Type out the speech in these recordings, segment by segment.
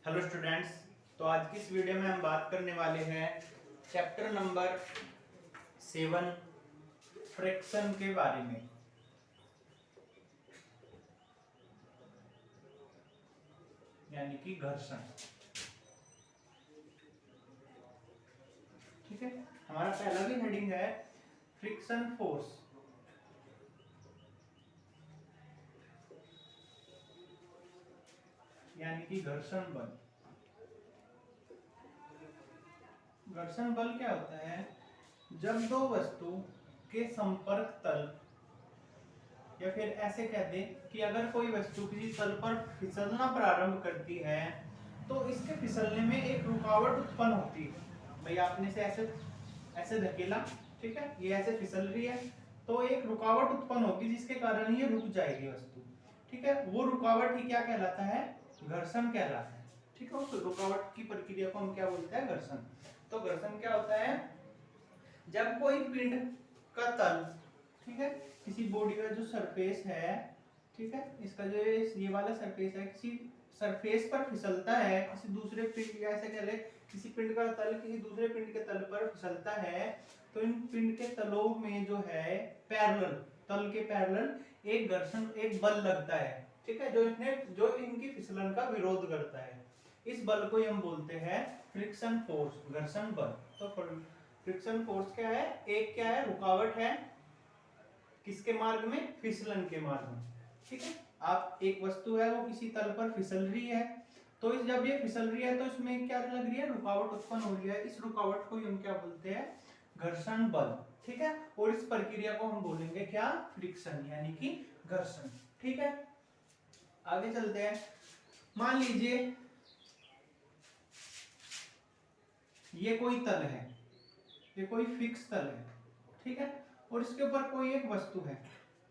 Hello students. तो आज की इस वीडियो में हम बात करने वाले हैं चैप्टर नंबर 7 फ्रिक्शन के बारे में। यानी कि घर्षण। ठीक है, हमारा पहला भी हेडिंग है फ्रिक्शन फोर्स। यानी कि घर्षण बल। घर्षण बल क्या होता है? जब दो वस्तु के संपर्क तल, या फिर ऐसे कह दें कि अगर कोई वस्तु किसी तल पर फिसलना प्रारंभ करती है तो इसके फिसलने में एक रुकावट उत्पन्न होती है। भाई आपने से ऐसे ऐसे धकेला, ठीक है, ये ऐसे फिसल रही है तो एक रुकावट उत्पन्न होगी जिसके कारण ये रुक जाएगी वस्तु। ठीक है, वो रुकावट ही क्या कहलाता है? घर्षण कहलाता है। ठीक है, उस रुकावट की प्रक्रिया को हम क्या बोलते हैं? घर्षण। तो घर्षण क्या होता है? जब कोई पिंड का तल, ठीक है, किसी बॉडी का जो सरफेस है, ठीक है, इसका जो ये वाला सरफेस है, किसी सरफेस पर फिसलता है, किसी दूसरे पिंड, या ऐसे कह ले किसी पिंड का तल किसी दूसरे पिंड के तल पर फिसलता है, तो इन पिंड के तलों में जो है पैरेलल, तल के पैरेलल एक घर्षण, एक बल लगता है। ठीक है, जो इनकी फिसलन का विरोध करता है। इस बल को हम बोलते हैं फ्रिक्शन फोर्स, घर्षण बल। तो फ्रिक्शन फोर्स क्या है? एक क्या है? रुकावट है। किसके मार्ग में? फिसलन के मार्ग में। ठीक है, आप एक वस्तु है वो किसी तल पर फिसल रही है, तो जब ये फिसल रही है तो इसमें क्या लग रही है? रुकावट उत्पन्न हो रही है। इस रुकावट को हम क्या बोलते हैं? घर्षण बल। ठीक है, और इस प्रक्रिया को हम बोलेंगे क्या? फ्रिक्शन, यानी कि घर्षण। ठीक है, आगे चलते हैं। मान लीजिए ये कोई तल है, ये कोई फिक्स तल है, ठीक है, और इसके ऊपर कोई एक वस्तु है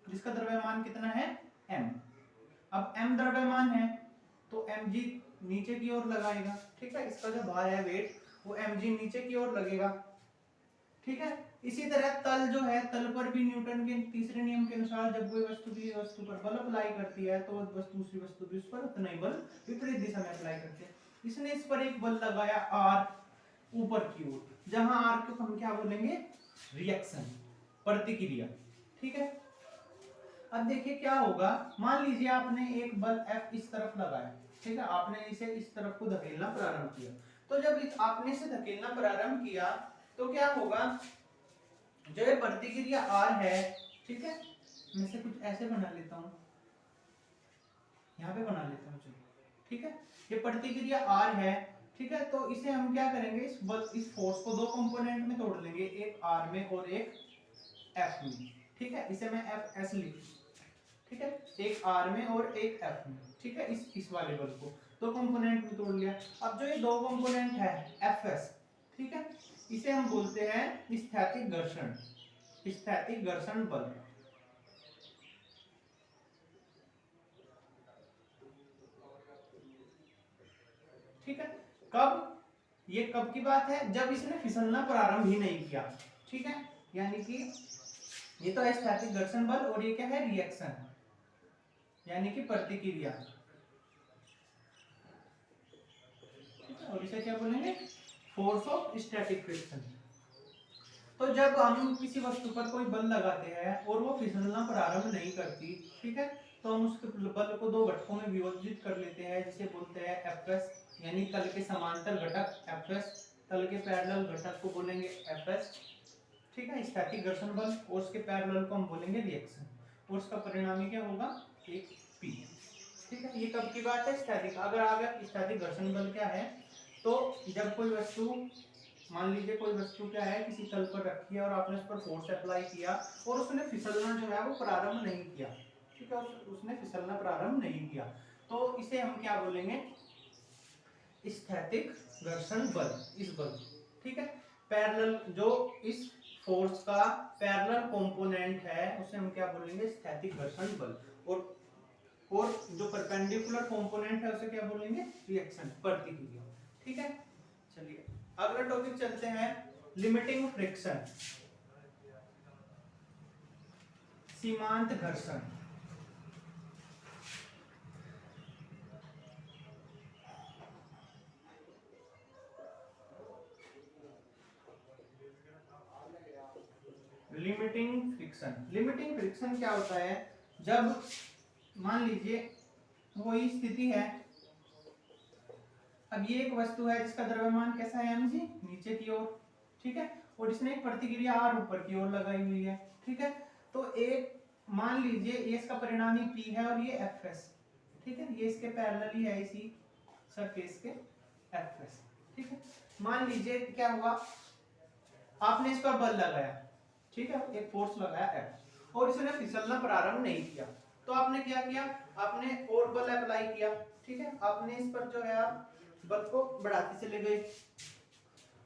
जिसका द्रव्यमान कितना है? m। अब m द्रव्यमान है तो mg नीचे की ओर लगाएगा। ठीक है, इसका जो भार है, वेट, वो mg नीचे की ओर लगेगा। ठीक है, इसी तरह तल जो है, तल पर भी न्यूटन के तीसरे नियम के अनुसार जब कोई वस्तु भी वस्तु पर बल अप्लाई करती है तो वस्तु दूसरी वस्तु भी उस पर उतना ही बल विपरीत दिशा में अप्लाई करते हैं। इसने इस पर एक बल लगाया r ऊपर की ओर, जहां r को हम क्या बोलेंगे? रिएक्शन, प्रतिक्रिया। ठीक है, अब देखिए क्या होगा। मान लीजिए आपने एक बल F इस तरफ लगाया, ठीक है, आपने इसे इस तरफ को धकेलना प्रारंभ किया। तो जब आपने इसे धकेलना प्रारंभ किया तो क्या होगा? जो ये प्रतिक्रिया R है, ठीक है, मैं इसे कुछ ऐसे बना लेता हूं, यहाँ पे बना लेता हूँ, चलो। ठीक है, ये प्रतिक्रिया R है। ठीक है, तो इसे हम क्या करेंगे? इस फोर्स को दो कंपोनेंट में तोड़ लेंगे, एक R में और एक F में। ठीक है, इसे मैं Fs लिख, ठीक है, एक R में और एक F में। ठीक है, इस वाले बल को दो कंपोनेंट में तोड़ लिया। अब जो ये दो कंपोनेंट है Fs, ठीक है, इसे हम बोलते हैं स्थैतिक घर्षण, स्थैतिक घर्षण बल। ठीक है, कब? ये कब की बात है? जब इसने फिसलना प्रारंभ ही नहीं किया। ठीक है, यानी कि ये तो है स्थैतिक घर्षण बल, और ये क्या है? रिएक्शन, यानी कि प्रतिक्रिया। ठीक है, और इसे क्या बोलेंगे? Force of static friction. तो जब हम किसी वस्तु पर कोई बल लगाते हैं और वो फिसलना प्रारंभ नहीं करती, ठीक है, तो हम उसके बल को दो घटकों में विभाजित कर लेते हैं, जिसे बोलते हैं Fs, यानी तल के समांतर घटक Fs, तल के पैरेलल घटक को बोलेंगे Fs। ठीक है, स्टैटिक घर्षण बल, और उसके पैरेलल को हम बोलेंगे रिएक्शन, और उसका परिणामी क्या होगा? एक P। ठीक है, ये कब की बात है? स्टैटिक। अगर आगे स्टैटिक घर्षण बल क्या है, तो जब कोई वस्तु, मान लीजिए कोई वस्तु क्या है, किसी तल पर रखी है और आपने उस पर फोर्स अप्लाई किया और उसने फिसलना जो है वो प्रारंभ नहीं किया। ठीक है, उसने फिसलना प्रारंभ नहीं किया, तो इसे हम क्या बोलेंगे? स्थैतिक घर्षण बल, इस बल। ठीक है, पैरेलल, जो इस फोर्स का पैरेलल कंपोनेंट है उसे हम क्या बोलेंगे? स्थैतिक घर्षण बल। और जो परपेंडिकुलर कंपोनेंट है उसे क्या बोलेंगे? रिएक्शन, प्रतिक्रिया। ठीक है, चलिए अगला टॉपिक चलते हैं, लिमिटिंग फ्रिक्शन, सीमांत घर्षण। Limiting friction. लिमिटिंग फ्रिक्शन क्या होता है, जब मान लीजिए वही स्थिति है, अब ये एक वस्तु है जिसका द्रव्यमान कैसा है mg, नीचे की ओर, ठीक है, और इसने एक प्रतिक्रिया r ऊपर की ओर लगाई हुई है, ठीक है। तो एक मान लीजिए ये इसका परिणामी p है और ये fs, ठीक है, ये इसके पैरेलल ही है इसी सरफेस के fs, ठीक है। मान लीजिए क्या हुआ, आपने इस पर बल लगाया, ठीक है, एक फोर्स लगाया F और इसने फिसलना प्रारंभ नहीं किया, तो आपने क्या किया, आपने और बल अप्लाई किया, ठीक है, आपने इस पर जो है आप बल को बढ़ाते चले गए,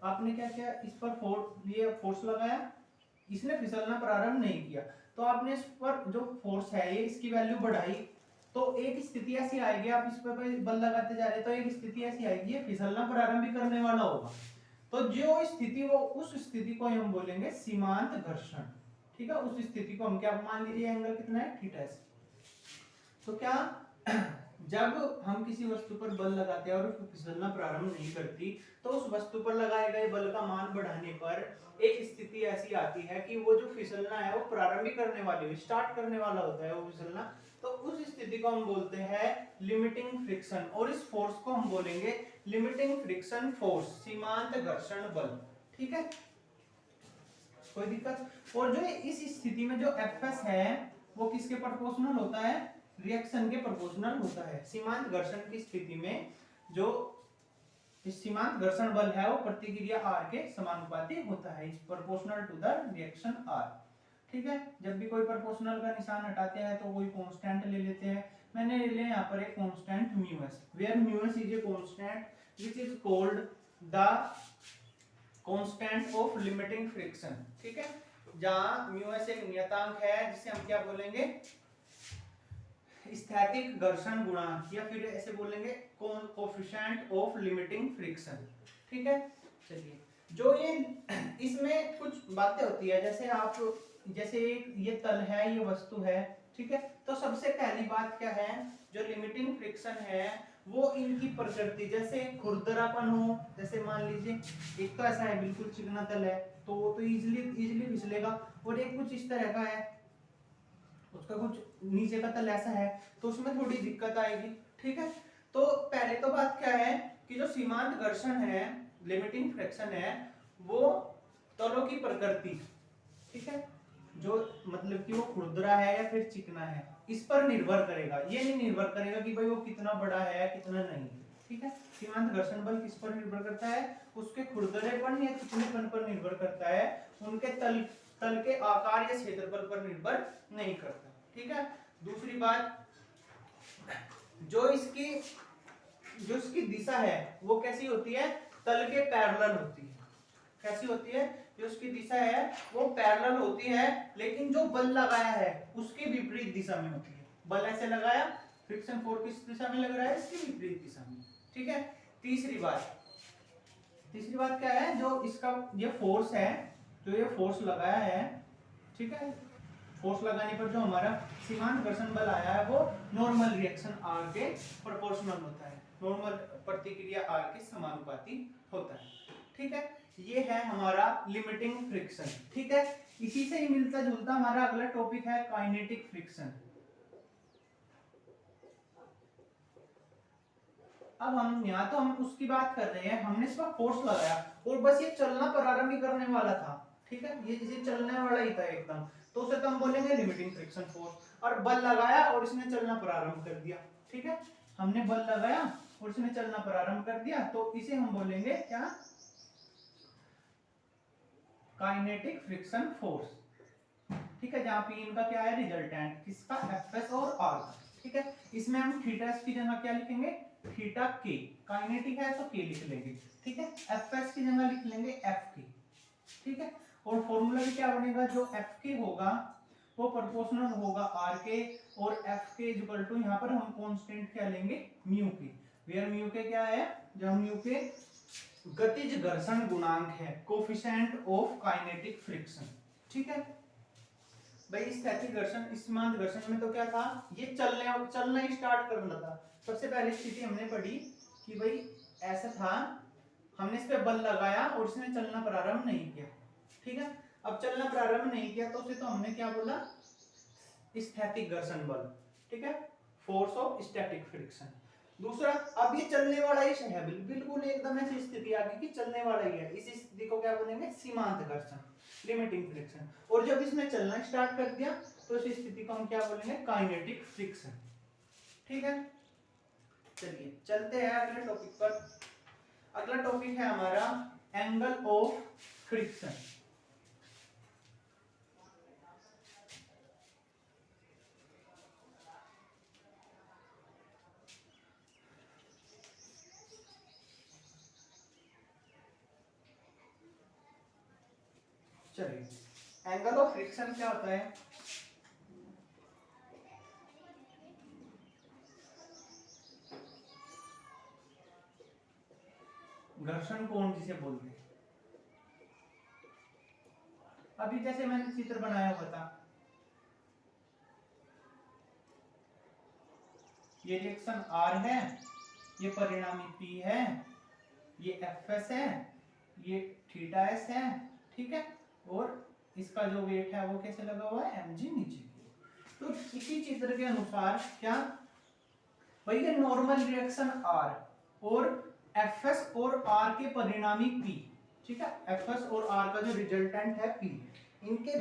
आपने क्या किया, इस पर ये फोर्स लगाया, इसने फिसलना प्रारंभ नहीं किया, तो आपने इस पर जो फोर्स है ये इसकी वैल्यू बढ़ाई, तो एक स्थिति ऐसी आएगी, आप इस पर बल लगाते जा रहे, तो एक स्थिति ऐसी आएगी ये फिसलना प्रारंभ भी करने वाला होगा, तो जो स्थिति वो उस स्थिति को हम बोलेंगे सीमांत घर्षण, ठीक है। उस स्थिति को हम क्या, मान लीजिए एंगल कितना है थीटा है, तो क्या जब हम किसी वस्तु पर बल लगाते हैं और उसको फिसलना प्रारंभ नहीं करती, तो उस वस्तु पर लगाए गए बल का मान बढ़ाने पर एक स्थिति ऐसी आती है कि वो जो फिसलना है वो प्रारंभ भी करने वाली, स्टार्ट करने वाला होता है वो फिसलना, तो उस स्थिति को हम बोलते हैं लिमिटिंग फ्रिक्शन, और इस फोर्स को हम बोलेंगे लिमिटिंग फ्रिक्शन फोर्स, सीमांत घर्षण बल, ठीक है, कोई दिक्कत। और जो इस स्थिति में जो Fs है वो किसके प्रोपोर्शनल होता है, रिएक्शन के प्रोपोर्शनल होता है। सीमांत घर्षण की स्थिति में जो इस सीमांत घर्षण बल है वो प्रतिक्रिया R के समानुपाती होता है, इस proportional to the reaction R, ठीक है। जब भी कोई प्रोपोर्शनल का निशान हटाते हैं तो कोई कांस्टेंट ले लेते हैं, मैंने ले लिया यहाँ पर एक constant mu s, where mu s is a constant which is called the constant of limiting friction, ठीक है, जहां म्यूएस एक नियतांक है जिसे हम क्या बोलेंगे, स्थैतिक घर्षण गुणांक, या फिर ऐसे बोलेंगे कोएफिशिएंट ऑफ लिमिटिंग फ्रिक्शन, ठीक है। चलिए, जो ये इसमें कुछ बातें होती है, जैसे आप जैसे ये तल है, ये वस्तु है, ठीक है, तो सबसे पहली बात क्या है, जो लिमिटिंग फ्रिक्शन है वो इनकी प्रकृति, जैसे खुरदरापन हो, जैसे मान लीजिए एक तो ऐसा है बिल्कुल चिकना तल है तो वो तो इजीली फिसलेगा, और एक कुछ इस तरह का है, उसका कुछ नीचे का तल ऐसा है तो उसमें थोड़ी दिक्कत आएगी, ठीक है। तो पहले तो बात क्या है कि जो सीमांत घर्षण है, लिमिटिंग फ्रिक्शन है, वो तलों की प्रकृति, ठीक है, जो मतलब कि वो खुरदरा है या फिर चिकना है, इस पर निर्भर करेगा, ये नहीं निर्भर करेगा कि भाई वो कितना बड़ा है कितना नहीं, ठीक है। सीमांत घर्षण बल किस पर निर्भर करता है, उसके खुरदरेपन या चिकनेपन पर निर्भर करता है, उनके तल के आकार या क्षेत्रफल पर निर्भर नहीं करता, ठीक है। दूसरी बात, जो इसकी दिशा है वो कैसी होती है, तल के पैरेलल होती है, कैसी होती है, जो उसकी दिशा है वो पैरेलल होती है, लेकिन जो बल लगाया है उसके विपरीत दिशा में होती है, बल ऐसे लगाया, फ्रिक्शन फोर्स किस दिशा में लग रहा है, इसकी विपरीत दिशा में, ठीक है। तीसरी बात क्या है, जो इसका ये फोर्स है, जो ये फोर्स लगाया है, ठीक है, फोर्स लगाने पर जो हमारा सीमांत घर्षण बल आया है वो नॉर्मल रिएक्शन R के प्रोपोर्शनल होता है, नॉर्मल प्रतिक्रिया R के समानुपाती होता है, ठीक है। ये है हमारा लिमिटिंग फ्रिक्शन, ठीक है। इसी से ही मिलता जुलता हमारा अगला टॉपिक है काइनेटिक फ्रिक्शन। अब हम उसकी बात कर रहे हैं, हमने इस पर फोर्स लगाया और बस ये चलना प्रारंभ ही करने वाला था, ठीक है, ये चलने वाला ही था एकदम, तो उसे तो हम बोलेंगे लिमिटिंग फ्रिक्शन फोर्स। और बल लगाया और इसने चलना प्रारंभ कर दिया, ठीक है, हमने बल लगाया और इसने चलना प्रारंभ कर दिया, तो इसे हम बोलेंगे क्या, काइनेटिक फ्रिक्शन फोर्स, ठीक है, जहां पे इनका क्या है रिजल्टेंट, किसका, Fs और R, ठीक है। इसमें हम थीटा की जगह क्या लिखेंगे, थीटा k, काइनेटिक है तो k लिख लेंगे, ठीक है, Fs की जगह लिख लेंगे Fk, ठीक है। और फॉर्मूला भी क्या बनेगा, जो Fk होगा वो प्रोपोर्शनल होगा R के, और Fk इक्वल टू यहाँ पर हम कांस्टेंट क्या लेंगे, म्यू के, वेयर म्यू के क्या है, जब म्यू के गतिज घर्षण गुणांक है, कोफिशिएंट ऑफ काइनेटिक फ्रिक्शन, ठीक है। भाई स्थैतिक घर्षण, सीमांत घर्षण में तो क्या था, ये चलना ही स्टार्ट करना था। सबसे पहली स्थिति हमने पढ़ी कि भाई ऐसा था, हमने इस पे बल लगाया और इसने चलना प्रारंभ नहीं किया, ठीक है। अब चलना प्रारंभ नहीं किया तो उसे तो हमने क्या बोला, स्थैतिक घर्षण बल, ठीक है, फोर्स ऑफ स्टैटिक फ्रिक्शन। दूसरा, अब ये चलने वाला ही है, बिल्कुल एकदम ऐसी स्थिति आ गई कि चलने वाला ही है, इस स्थिति को क्या बोलेंगे, सीमांत घर्षण, लिमिटिंग फ्रिक्शन। और जब इसने चलना स्टार्ट कर दिया तो इस स्थिति को हम क्या बोलेंगे, काइनेटिक फ्रिक्शन, ठीक है। चलिए चलते हैं अगले टॉपिक पर। अगला टॉपिक है हमारा एंगल ऑफ फ्रिक्शन। चलिए एंगल ऑफ फ्रिक्शन क्या होता है, घर्षण कोण जिसे बोलते हैं। अभी जैसे मैंने चित्र बनाया हुआ था, ये रिएक्शन R है, ये परिणामी P है, ये Fs है, ये थीटा S है, ठीक है, और इसका जो वेट है वो कैसे लगा हुआ है, mg नीचे की ओर। तो इसी चित्र के अनुसार क्या, वही है नॉर्मल रिएक्शन R और Fs और R के परिणामी P, ठीक है, Fs और R का जो रिजल्टेंट है P, इनके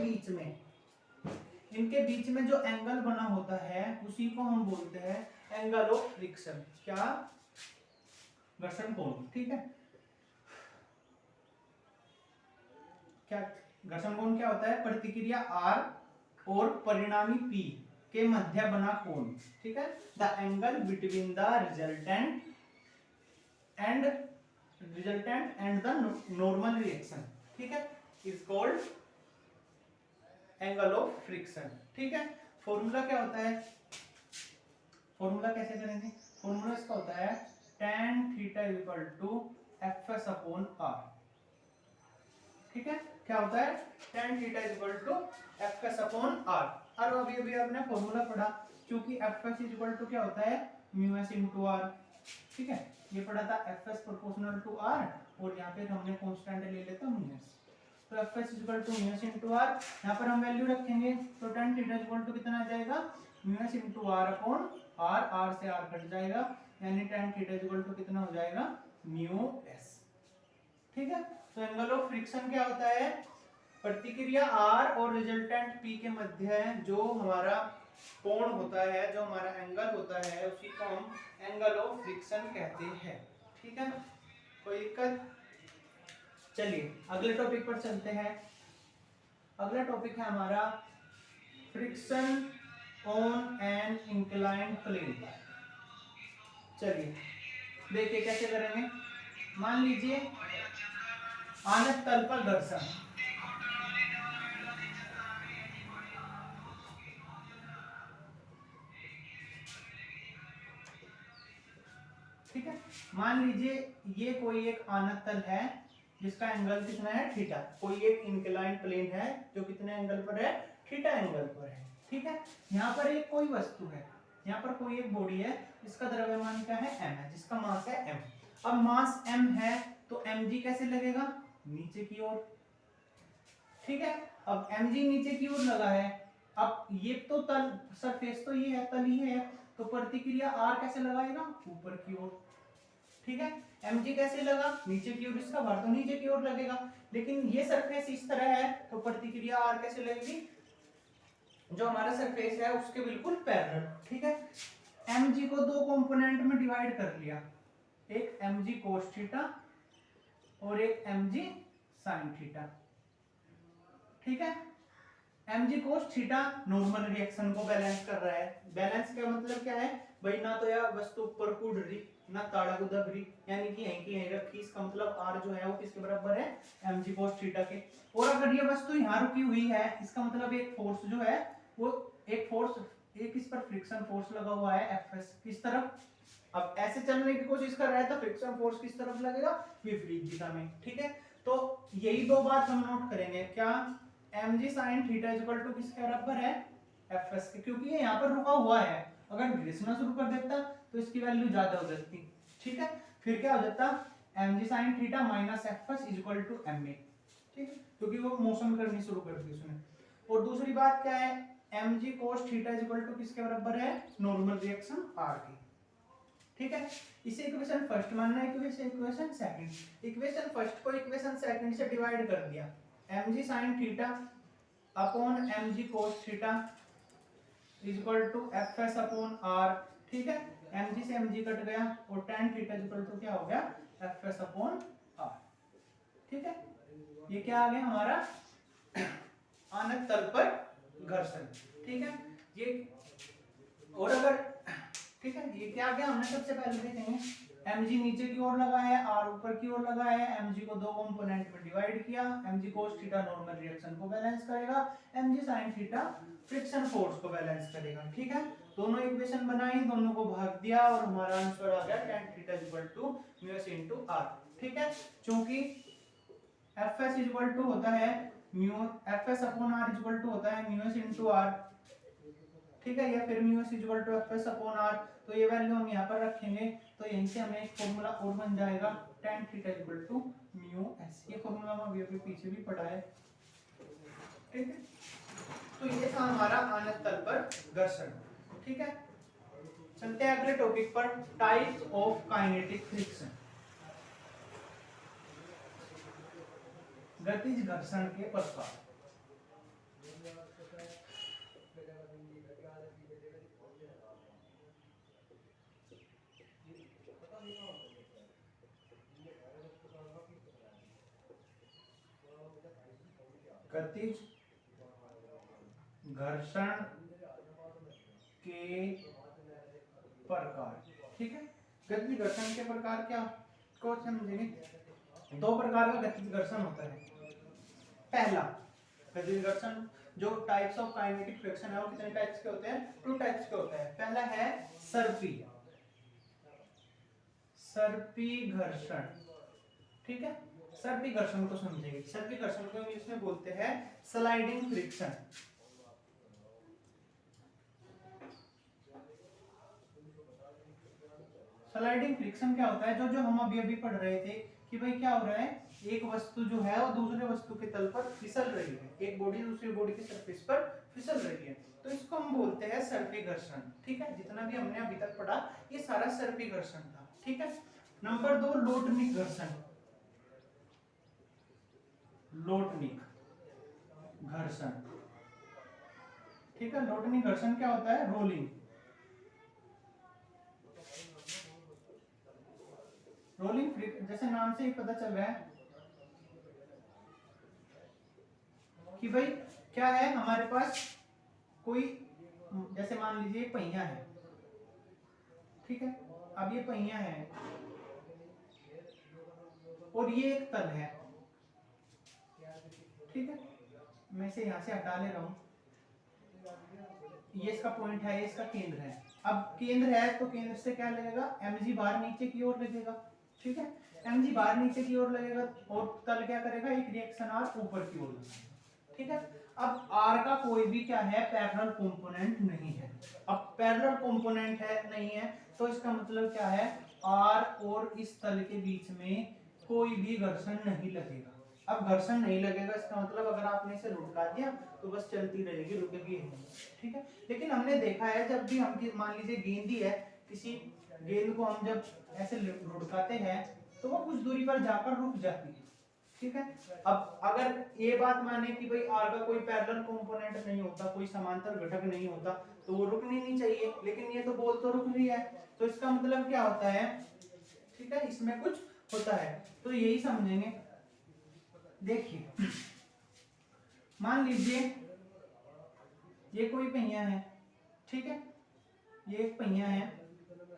बीच में जो एंगल बना होता है उसी को हम बोलते हैं एंगल ऑफ फ्रिक्शन, क्या, घर्षण कोण, ठीक है। क्या घर्षण कोण क्या होता है, प्रतिक्रिया R और परिणामी P के मध्य बना कोण, ठीक है, the angle between the resultant and the normal reaction, ठीक है, is called angle of friction, ठीक है। फॉर्मूला क्या होता है, फॉर्मूला कैसे करेंगे, फॉर्मूला इसका होता है tan theta equal to Fs upon R, ठीक है, क्या होता है tan theta equal to Fs upon R। और अभी अभी आपने फॉर्मूला पढ़ा, क्योंकि Fs इक्वल टू क्या होता है, μs इनटू R, ठीक है, ये पढ़ा था Fs प्रोपोर्शनल टू R, और यहाँ पे हमने कांस्टेंट ले लेते हैं μs, तो Fs equal to μs into R, यहाँ पर हम वैल्यू रखेंगे तो tan थीटा इक्वल टू कितना आ जाएगा, μs into R upon R, R से R कट जाएगा, यानी tan थीटा इक्वल टू कितना हो जाएगा, μs, ठीक है। तो एंगल ऑफ फ्रिक्शन क्या होता है, प्रतिक्रिया R और रिजल्टेंट P के मध्य जो हमारा कोण होता है, जो हमारा एंगल होता है, उसी को हम एंगल ऑफ फ्रिक्शन कहते हैं, ठीक है, कोई दिक्कत। चलिए अगले टॉपिक पर चलते हैं। अगला टॉपिक है हमारा friction on an inclined plane. चलिए देखिए कैसे करेंगे, मान लीजिए आनत तल पर घर्षण, ठीक है, मान लीजिए ये कोई एक आनत तल है जिसका एंगल कितना है, थीटा, कोई एक इंक्लाइंड प्लेन है जो कितने एंगल पर है, थीटा एंगल पर है, ठीक है। यहाँ पर एक कोई वस्तु है, यहाँ पर कोई एक बॉडी है जिसका द्रव्यमान क्या है, m है, जिसका मास है m। अब मास m है तो mg कैसे लगेगा, नीचे की ओर, ठीक है। अब mg नीचे की ओर लगा है, अब ये तो तल, सरफेस तो ये है, तल ही है, तो प्रतिक्रिया R कैसे लगाएगा, ऊपर की ओर, ठीक है। mg कैसे लगा, नीचे की ओर, इसका भार तो नीचे की ओर लगेगा, लेकिन ये सरफेस इस तरह है तो प्रतिक्रिया R कैसे लगेगी, जो हमारा सरफेस है उसके बिल्कुल पैरेलल, ठीक है। mg को दो कंपोनेंट में डिवाइड कर लिया, एक mg cos थीटा और एक mg sin थीटा, ठीक है। mg cos theta normal reaction को बैलेंस कर रहा है, बैलेंस का मतलब क्या है भाई, ना तो यह वस्तु ऊपर कूद रही ना ताड़ा को दब रही, यानी कि यहीं की यहीं रखी, इसका मतलब R जो है वो किसके बराबर है, mg cos थीटा के। और अगर ये वस्तु यहाँ रुकी हुई है, इसका मतलब एक फोर्स जो है वो, एक फोर्स, एक इस पर फ्रिक्शन फोर्स लगा हुआ है Fs, किस तरफ, अब ऐसे चलने की कोशिश कर रहा है तो फ्रिक्शन फोर्स किस तरफ लगेगा, विपरीत दिशा में, ठीक है। तो यही दो बात हम नोट करेंगे, क्या, mg sin theta equal to किसके बराबर है, Fs के, क्योंकि ये यहाँ पर रुका हुआ है, अगर घिसना शुरू कर देता तो इसकी वैल्यू ज्यादा हो जाती, ठीक है। फिर क्या हो जाता, mg sin theta minus Fs equal to ma, ठीक है, क्योंकि वो मोशन करनी शुरू कर दी उसने। और दूसरी बात क्या है, mg cos theta is equal to किसके बराबर है, नॉर्मल रिएक्शन r की। ठीक है, इसे इक्वेशन फर्स्ट मानना है, इक्वेशन सेकंड। इक्वेशन फर्स्ट को इक्वेशन सेकंड से डिवाइड कर दिया, mg sin theta upon mg cos theta is equal to fs upon r। ठीक है, mg से mg कट गया और tan theta is equal to क्या हो गया, fs अपॉन r। ठीक है, ये क्या आ गया हमारा आनत तल पर घर्षण। ठीक है, ये और अगर ठीक है, ये क्या गया हमने सबसे पहले देखेंगे, mg नीचे की ओर लगा है, r ऊपर की ओर लगा है, mg को दो कंपोनेंट में डिवाइड किया, mg cos theta normal reaction को बैलेंस करेगा, mg sin theta friction force को बैलेंस करेगा। ठीक है, दोनों इक्वेशन बनाई, दोनों को भाग दिया और हमारा आंसर आ गया tan theta equal to μs into r। ठीक है, क्योंकि fs इक्वल टू होता है mu, fs upon r equal to होता है μs इनटू r। ठीक है, या फिर μs equal to fs upon r, तो ये वैल्यू हम यहाँ पर रखेंगे, तो यहीं से हमें एक फॉर्मूला और बन जाएगा tan theta equal to μs। ये फॉर्मूला हम अभी पीछे भी पढ़ा है। ठीक है, तो ये था हमारा आनत तल पर घर्षण। ठीक है, चलते हैं अगले टॉपिक पर, टाइप्स ऑफ काइनेटिक फ्रिक्शन, गतिज घर्षण के प्रकार। गतिज घर्षण के प्रकार। ठीक है, गतिज घर्षण के प्रकार क्या को समझेंगे, दो प्रकार का गतिज घर्षण होता है। पहला गतिज घर्षण, जो टाइप्स ऑफ काइनेटिक फ्रिक्शन है वो कितने टाइप्स के होते हैं, टू टाइप्स के होते हैं। पहला है सर्पी, सर्पी घर्षण। ठीक है, सर्पी घर्षण को समझेंगे। सर्पी घर्षण को इंग्लिश में बोलते हैं स्लाइडिंग फ्रिक्शन। स्लाइडिंग फ्रिक्शन क्या होता है, जो हम अभी पढ़ रहे थे कि भाई क्या हो रहा है, एक वस्तु जो है वो दूसरे वस्तु के तल पर फिसल रही है, एक बॉडी दूसरी बॉडी की सरफेस पर फिसल रही है, तो इसको हम बोलते हैं सर्पी घर्षण। ठीक है, जितना भी हमने अभी तक पढ़ा ये सारा सर्पी घर्षण था। ठीक है, नंबर 2 लोटनिक घर्षण। लोटनिक घर्षण। ठीक है, लोटनिक घर्षण क्या होता है, रोलिंग। रोलिंग जैसे नाम से ही पता चल रहा है कि भाई क्या है, हमारे पास कोई, जैसे मान लीजिए पहिया है। ठीक है, अब ये पहिया है और ये एक तल है। ठीक है, मैं इसे यहां से हटा ले रहा हूं, ये इसका पॉइंट है, ये इसका केंद्र है। अब केंद्र है तो केंद्र से क्या लगेगा, mg बाहर नीचे की ओर लगेगा। ठीक है, mg बाहर नीचे की ओर लगेगा और तल क्या करेगा, एक रिएक्शन r ऊपर की ओर लगेगा। ठीक है, अब r का कोई भी क्या है, पैरेलल कंपोनेंट नहीं है। अब पैरेलल कंपोनेंट है नहीं है तो इसका मतलब क्या है, r और इस तल के बीच में कोई भी घर्षण नहीं लगेगा। अब घर्षण नहीं लगेगा इसका मतलब अगर आपने इसे लुढ़का दिया तो बस चलती रहेगी, रुकेगी नहीं। ठीक है, लेकिन हमने देखा है जब भी हम मान लीजिए गेंद ही है, किसी गेंद को हम जब ऐसे लुढ़काते हैं तो वो कुछ दूरी पर जाकर रुक जाती है। ठीक है, अब अगर ये बात माने कि भाई आर का कोई पैरेलल कंपोनेंट नहीं होता, कोई समांतर घटक नहीं होता, तो वो रुकनी नहीं चाहिए, लेकिन ये तो बोल तो रुक रही है, तो इसका मतलब क्या होता है, ठीक है, इसमें कुछ होता है। तो यही समझेंगे। देखिए मान लीजिए ये कोई पहिया है। ठीक है, ये एक पहिया है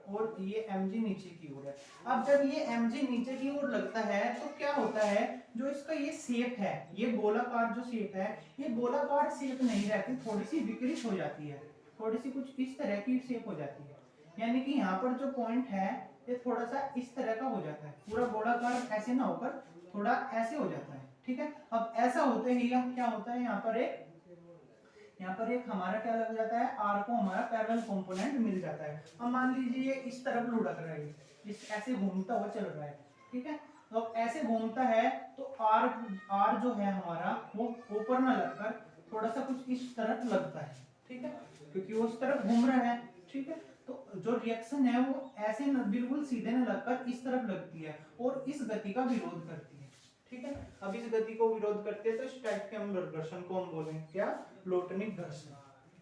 और ये mg नीचे की ओर है। अब जब ये mg नीचे की ओर लगता है तो क्या होता है, जो इसका ये शेप है, ये गोलाकार जो शेप है, ये गोलाकार शेप नहीं रहती, थोड़ी सी विकृत हो जाती है, थोड़ी सी कुछ इस तरह की शेप हो जाती है। यानी कि यहाँ पर जो पॉइंट है ये थोड़ा सा इस तरह का हो जाता है, पूरा गोलाकार ऐसे ना होकर थोड़ा ऐसे हो जाता है। ठीक है, अब ऐसा होते ही क्या होता है, यहाँ पर एक हमारा क्या लग जाता है, r को हमारा पैरेलल कंपोनेंट मिल जाता है। अब मान लीजिए ये इस तरफ लुढ़क रहा है, इस ऐसे घूमता हुआ चल रहा है, ठीक है। तो अब ऐसे घूमता है तो आर आर जो है हमारा वो ऊपर ना लगकर थोड़ा सा कुछ इस तरफ लगता है, ठीक है, क्योंकि वो उस तरफ घूम रहा है, ठीक है। तो जो रिएक्शन है वो ऐसे न, बिल्कुल सीधे न लगकर इस तरफ लगती है और इस गति का विरोध करती है, ठीक है। अब इस गति को विरोध करते हैं तो इस टाइप के हम घर्षण को हम बोलेंगे क्या, लोटनिक घर्षण,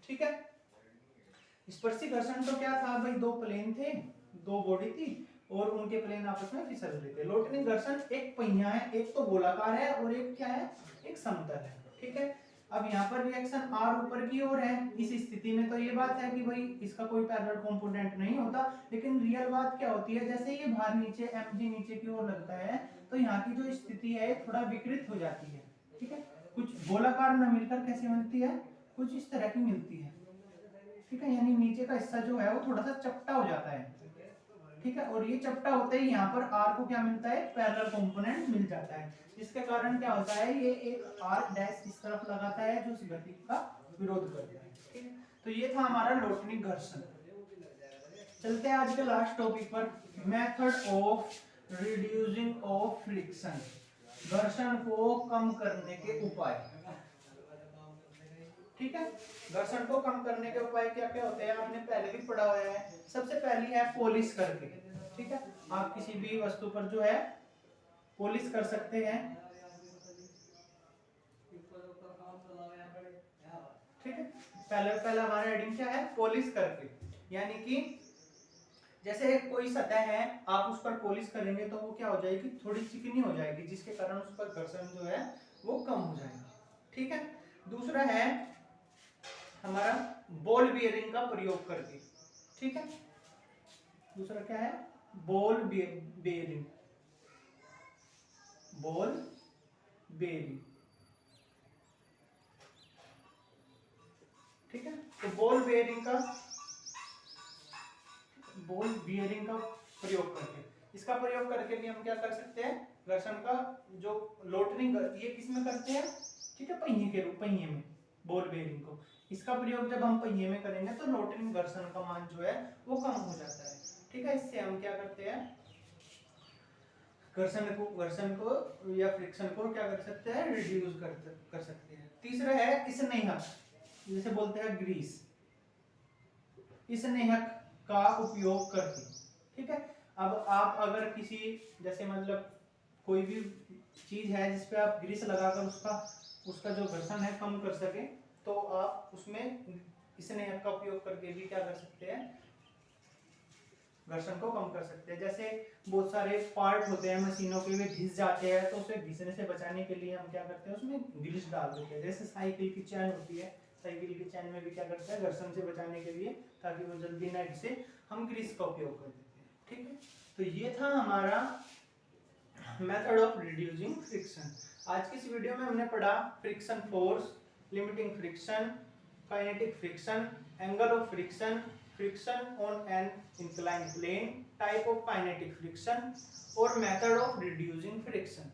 ठीक है। स्पर्शी घर्षण तो क्या था भाई, दो प्लेन थे, दो बॉडी थी और उनके प्लेन आपस में फिसल रहे थे। लोटनिक घर्षण एक पहिया है, एक तो गोलाकार है और एक क्या है, एक समतल है, ठीक है। अब यहाँ पर रिएक्शन आर ऊपर की ओर है, इस स्थिति में तो ये बात है कि भाई इसका कोई पैरेलल कंपोनेंट नहीं होता, लेकिन रियल बात क्या होती है, जैसे ये बाहर नीचे mg नीचे की ओर लगता है तो यहाँ की जो स्थिति है थोड़ा विकृत हो जाती है, ठीक है। कुछ गोलाकार न मिलकर कैसे मिलती है, कुछ इस तरह की मिलती है, ठीक है, यानी नीचे का हिस्सा जो है वो थोड़ा सा चपटा हो जाता है, ठीक है। और ये चपटा होते ही यहाँ पर आर को क्या मिलता है, पैरेलल कंपोनेंट मिल जाता है, जिसके कारण क्या होता है, ये एक आर डैश इस तरफ लगाता है जो इस गति का विरोध करता है, ठीक है। तो ये था हमारा लोटनिक घर्षण। चलते हैं आज के लास्ट टॉपिक पर, method of reducing of friction, घर्षण को कम करने के उपाय, ठीक है। घर्षण को कम करने के उपाय क्या क्या होते हैं, आपने पहले भी पढ़ा हुआ है। सबसे पहली है पॉलिश करके, ठीक है। आप किसी भी वस्तु पर जो है पॉलिश कर सकते हैं, ठीक है। पहला हमारा हेडिंग क्या है, पॉलिश करके, यानी कि जैसे कोई सतह है आप उस पर पॉलिश करेंगे तो वो क्या हो जाएगी, थोड़ी चिकनी हो जाएगी, जिसके कारण उस पर घर्षण जो है वो कम हो जाएगा, ठीक है। दूसरा है हमारा बॉल बियरिंग का प्रयोग करके, ठीक है। दूसरा क्या है, बॉल बियरिंग, बॉल बियरिंग, ठीक है। तो बॉल बियरिंग का प्रयोग करके, इसका प्रयोग करके भी हम क्या कर सकते हैं, घर्षण का जो लोटनिंग, ये किसमें करते हैं, ठीक है, पहिए में बॉल बेयरिंग को, इसका प्रयोग जब हम पहिए में करेंगे तो लोटनिंग घर्षण का मान जो है वो कम हो जाता है, ठीक है। इससे हम क्या करते हैं, घर्षण को या फ्रिक्शन को क्या कर सकते हैं, रिड्यूस कर सकते हैं। तीसरा है स्नेहक, जैसे बोलते हैं ग्रीस, स्नेहक का उपयोग करके, ठीक है। अब आप अगर किसी, जैसे मतलब कोई भी चीज है जिस पे आप ग्रीस लगाकर उसका जो घर्षण है कम कर सके, तो आप उसमें स्नेहक का उपयोग करके भी क्या कर सकते हैं, घर्षण को कम कर सकते हैं। जैसे बहुत सारे पार्ट होते हैं मशीनों के, वे घिस जाते हैं तो उसे घिसने से बचाने के लिए हम क्या करते हैं, उसमें ग्रीस डाल देते हैं। जैसे साइकिल की चैन होती है, साइकिल की चैन में भी क्या करते हैं, घर्षण से बचाने के लिए, ताकि वो जल्दी ना घिसे, हम ग्रीस का उपयोग कर देते हैं, ठीक है। तो ये था हमारा मेथड ऑफ रिड्यूसिंग फ्रिक्शन। आज की इस वीडियो में हमने पढ़ा friction force, limiting friction, kinetic friction, angle of friction, friction on an inclined plane, type of kinetic friction और मेथड ऑफ रिड्यूसिंग फ्रिक्शन।